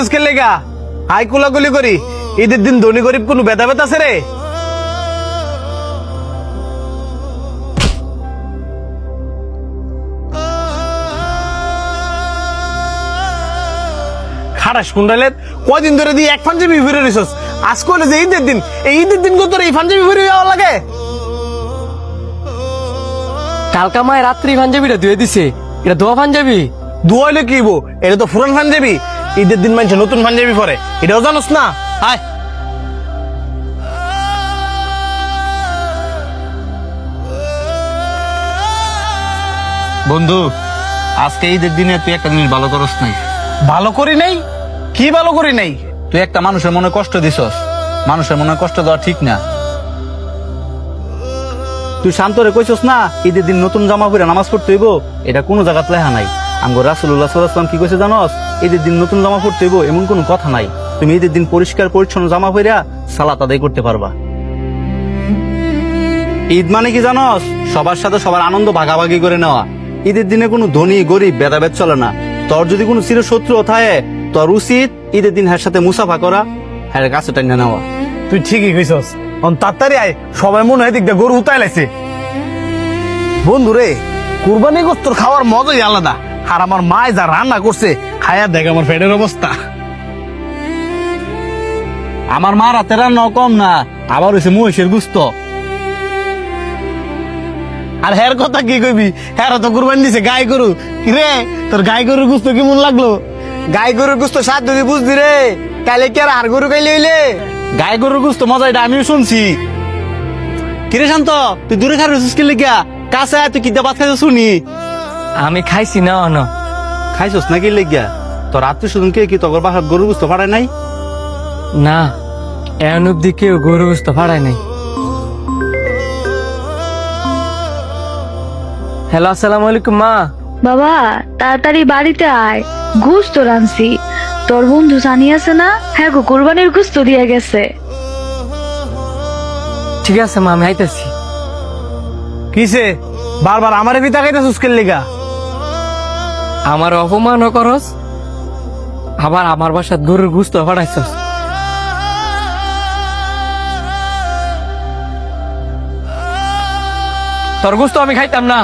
ISIS কে লেগা? I কুলাকুলি করি। ঈদের দিন ধনী গরিব কোনো ভেদাভেদ আছে রে? খারাস কুন্ডালে কয়দিন ধরে দিয়ে এক পাঞ্জাবি ফিরে রেছিস, আজ কইলে যে ঈদের দিন, এই ঈদের দিন তোর এই পাঞ্জাবি ফিরে যাওয়া লাগে? কালকা মায় রাত্রি পাঞ্জাবিটা ধুয়ে দিছে, এটা ধোয়া পাঞ্জাবি। দুয়াইলে কি বো, এটা তো পুরান পাঞ্জাবি। ঈদের দিন মানুষ নতুন পাঞ্জাবি পরে, এটাও জানোস না? আয় বন্ধু, আজকে ঈদের দিনে তুই একটা জিনিস ভালো করস নাই। ভালো করি নাই? কি ভালো করি নাই? তুই একটা মানুষের মনে কষ্ট দিছস। মানুষের মনে কষ্ট দেওয়া ঠিক না। তুই শান্তরে কইছস না ঈদের দিন নতুন জামা পরে নামাজ পড়তে হইব, এটা কোনো জায়গাতে লেখা নাই। আমগো রাসূলুল্লাহ সাল্লাল্লাহু আলাইহি ওয়াসাল্লাম কি কইছে জানোস? ঈদের দিন নতুন জামা পড়তে হইব এমন কোনো কথা নাই। তুমি ঈদের দিন পরিষ্কার পরিচ্ছন্ন জামা পরে সালাত আদায় করতে পারবা। ঈদ মানে কি জানোস? সবার সাথে সবার আনন্দ ভাগাভাগি করে নেওয়া। ঈদের দিনে কোনো ধনী গরিব ভেদাভেদ চলে না। তোর যদি কোনো চিরশত্রু থাকে, তোর উচিত ঈদের দিন হ্যার সাথে মুসাফা করা, হ্যার কাছে টাইনা নেওয়া। তুই ঠিকই কইছস। তাড়াতাড়ি আয়, সবাই মনে হয় দিকটা গরু উতাই লাইছে। বন্ধু রে, কুরবানি গোস্তর খাওয়ার মজাই আলাদা। আর আমার মায় যা রান্না করছে, খায়া দেখ আমার পেটের অবস্থা। আমার মা রাতে রান্না কম না, আবার হয়েছে মহিষের গুস্ত। আর হের কথা কি কইবি, হ্যাঁ তো কুরবানি দিছে গাই গরু। রে তোর গাই গরুর গুস্ত কেমন লাগলো? গাই গরুর গুস্ত স্বাদ যদি বুঝদি রে, তাহলে কি আর হাড় গরু খাইলে হইলে? গায়ে গরুর গুস্ত মজা, এটা আমিও শুনছি। কিরে শান্ত, তুই দূরে খার রয়েছিস কি লিগা? কাছে আয়, তুই কি ভাত খাইছ শুনি? আমি খাইছি না অন। খাইছস না কি লিগা? তোর আত্মীয় স্বজন কে কি তোর বাসার গরুর গুস্ত পাঠায় নাই? না, এমন অব্দি কেউ গরু গোস্ত ফাড়ায় নাই। হ্যালো, আসসালামু আলাইকুম মা। বাবা তাড়াতাড়ি বাড়িতে আয়, গোস্ত রানছি। তোর বন্ধু জানি আছে না, হ্যাঁ গো কোরবানির গোস্ত দিয়ে গেছে। ঠিক আছে মা, আমি আইতেছি। কিসে বারবার আমারে পিতা খাইতেছিস কে লিগা? আমার অপমানও করস, আবার আমার বাসাত গরুর গুস্ত ফাড়াইছস। তোর গুস্ত আমি খাইতাম না।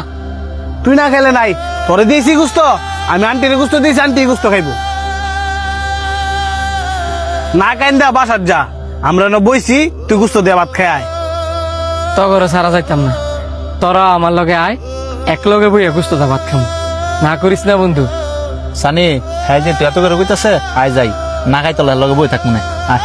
তুই না খেলে নাই, তোরে দিয়েছি গুস্ত, আমি আন্টির গুস্ত দিয়েছি, আন্টি গুস্ত খাইবো। না কাইন্দা বাসার যা, আমরা না বইছি, তুই গুস্ত দিয়ে ভাত খাই আয়। তগর সারা যাইতাম না, তোরা আমার লগে আয়, এক লগে বইয়া গুস্ত দা ভাত খাম। না করিস না বন্ধু। সানি, হ্যাঁ যে তুই এত করে কইতাছে, আয় যাই, না খাই তোর লগে বই থাক মনে। আয়।